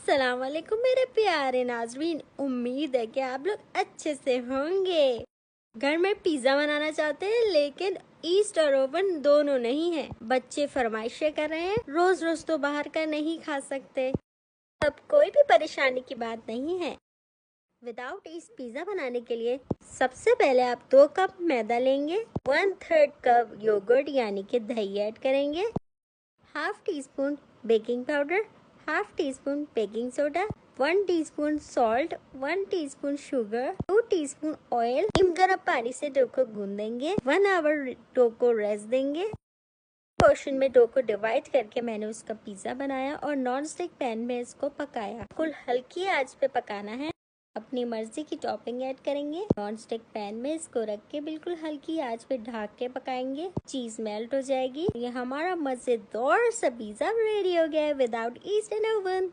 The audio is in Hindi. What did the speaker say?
अस्सलाम वालेकुम मेरे प्यारे नाज़रीन, उम्मीद है कि आप लोग अच्छे से होंगे। घर में पिज़्ज़ा बनाना चाहते हैं लेकिन ईस्ट और ओवन दोनों नहीं है। बच्चे फरमाइशें कर रहे हैं, रोज रोज तो बाहर का नहीं खा सकते। अब कोई भी परेशानी की बात नहीं है। विदाउट ईस्ट पिज़्ज़ा बनाने के लिए सबसे पहले आप 2 कप मैदा लेंगे, 1/3 कप योगर्ट यानी कि दही ऐड करेंगे, half tea spoon baking powder, half tea spoon baking soda, 1 teaspoon salt, 1 teaspoon sugar, 2 teaspoon oil. गर्म पानी से डो को गूंदेंगे, 1 आवर डो को रेस्ट देंगे। पोर्शन में डो को डिवाइड करके मैंने उसका पिज्जा बनाया और नॉन स्टिक पैन में इसको पकाया। बिल्कुल हल्की आंच पे पकाना है। अपनी मर्जी की टॉपिंग ऐड करेंगे। नॉन स्टिक पैन में इसको रख के बिल्कुल हल्की आंच पे ढक के पकाएंगे। चीज मेल्ट हो जाएगी। ये हमारा मजेदार सा पिज्जा रेडी हो गया है विदाउट ईस्ट एंड ओवन।